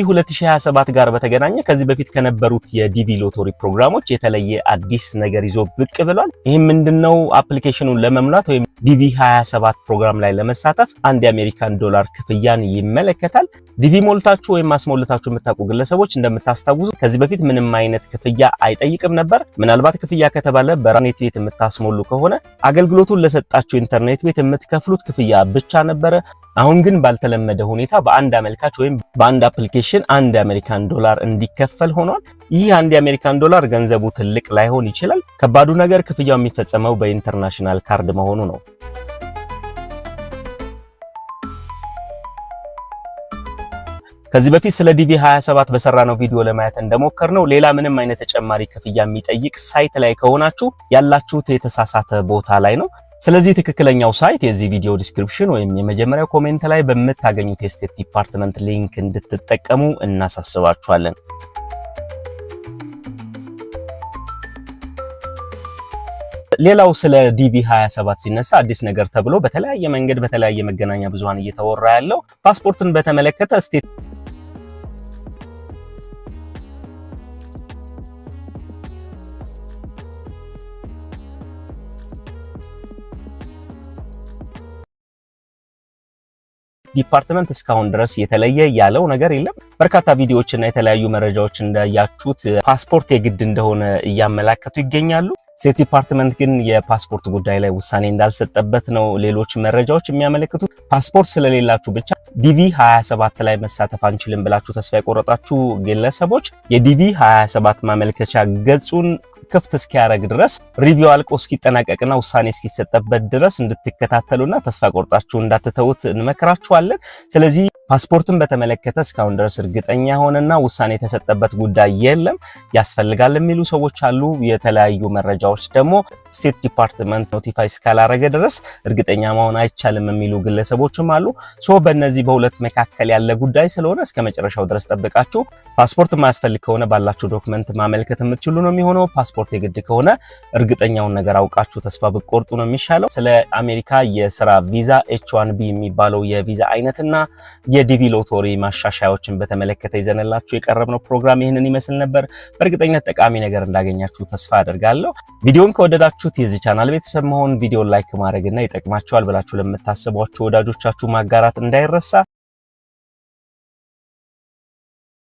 2027 ጋር በተገናኘ ከዚህ በፊት ከነበሩት የዲቪ ሎተሪ ፕሮግራሞች የተለየ አዲስ ነገር ይዞ ብቅ ብሏል። ይህም ምንድነው? አፕሊኬሽኑን ለመሙላት ወይም ዲቪ 27 ፕሮግራም ላይ ለመሳተፍ $1 የአሜሪካን ክፍያን ይመለከታል። ዲቪ ሞልታችሁ ወይም ማስሞልታችሁ የምታውቁ ግለሰቦች እንደምታስታውሱ ከዚህ በፊት ምንም አይነት ክፍያ አይጠይቅም ነበር። ምናልባት ክፍያ ከተባለ በኢንተርኔት ቤት የምታስሞሉ ከሆነ አገልግሎቱን ለሰጣችሁ ኢንተርኔት ቤት የምትከፍሉት ክፍያ ብቻ ነበር። አሁን ግን ባልተለመደ ሁኔታ በአንድ አመልካች ወይም በአንድ አፕሊኬሽን $1 የአሜሪካን እንዲከፈል ሆኗል። ይህ $1 የአሜሪካን ገንዘቡ ትልቅ ላይሆን ይችላል። ከባዱ ነገር ክፍያው የሚፈጸመው በኢንተርናሽናል ካርድ መሆኑ ነው። ከዚህ በፊት ስለ ዲቪ 27 በሰራነው ቪዲዮ ለማየት እንደሞከርነው ሌላ ምንም አይነት ተጨማሪ ክፍያ የሚጠይቅ ሳይት ላይ ከሆናችሁ ያላችሁት የተሳሳተ ቦታ ላይ ነው። ስለዚህ ትክክለኛው ሳይት የዚህ ቪዲዮ ዲስክሪፕሽን ወይም የመጀመሪያው ኮሜንት ላይ በምታገኙት የስቴት ዲፓርትመንት ሊንክ እንድትጠቀሙ እናሳስባችኋለን። ሌላው ስለ ዲቪ 27 ሲነሳ አዲስ ነገር ተብሎ በተለያየ መንገድ በተለያየ መገናኛ ብዙሃን እየተወራ ያለው ፓስፖርትን በተመለከተ ስቴት ዲፓርትመንት እስካሁን ድረስ የተለየ ያለው ነገር የለም። በርካታ ቪዲዮዎችና የተለያዩ መረጃዎች እንዳያችሁት ፓስፖርት የግድ እንደሆነ እያመላከቱ ይገኛሉ። ስቴት ዲፓርትመንት ግን የፓስፖርት ጉዳይ ላይ ውሳኔ እንዳልሰጠበት ነው ሌሎች መረጃዎች የሚያመለክቱት። ፓስፖርት ስለሌላችሁ ብቻ ዲቪ 27 ላይ መሳተፍ አንችልም ብላችሁ ተስፋ የቆረጣችሁ ግለሰቦች የዲቪ 27 ማመልከቻ ገጹን ክፍት እስኪያደርግ ድረስ ሪቪው አልቆ እስኪጠናቀቅና ውሳኔ እስኪሰጠበት ድረስ እንድትከታተሉና ተስፋ ቆርጣችሁ እንዳትተውት እንመክራችኋለን። ስለዚህ ፓስፖርትን በተመለከተ እስካሁን ድረስ እርግጠኛ ሆነና ውሳኔ የተሰጠበት ጉዳይ የለም። ያስፈልጋል የሚሉ ሰዎች አሉ። የተለያዩ መረጃዎች ደግሞ ስቴት ዲፓርትመንት ኖቲፋይ እስካላረገ ድረስ እርግጠኛ መሆን አይቻልም የሚሉ ግለሰቦችም አሉ። በእነዚህ በሁለት መካከል ያለ ጉዳይ ስለሆነ እስከ መጨረሻው ድረስ ጠብቃችሁ ፓስፖርት ማያስፈልግ ከሆነ ባላችሁ ዶክመንት ማመልከት የምትችሉ ነው የሚሆነው። ፓስፖርት የግድ ከሆነ እርግጠኛውን ነገር አውቃችሁ ተስፋ ብትቆርጡ ነው የሚሻለው። ስለ አሜሪካ የስራ ቪዛ H1B የሚባለው የቪዛ አይነትና የዲቪ ሎተሪ ማሻሻያዎችን በተመለከተ ይዘንላችሁ የቀረብነው ፕሮግራም ይህንን ይመስል ነበር። በእርግጠኝነት ጠቃሚ ነገር እንዳገኛችሁ ተስፋ አደርጋለሁ። ቪዲዮን ከወደዳችሁት የዚህ ቻናል ቤተሰብ መሆን፣ ቪዲዮን ላይክ ማድረግና ይጠቅማችኋል ብላችሁ ለምታስቧቸው ወዳጆቻችሁ ማጋራት እንዳይረሳ።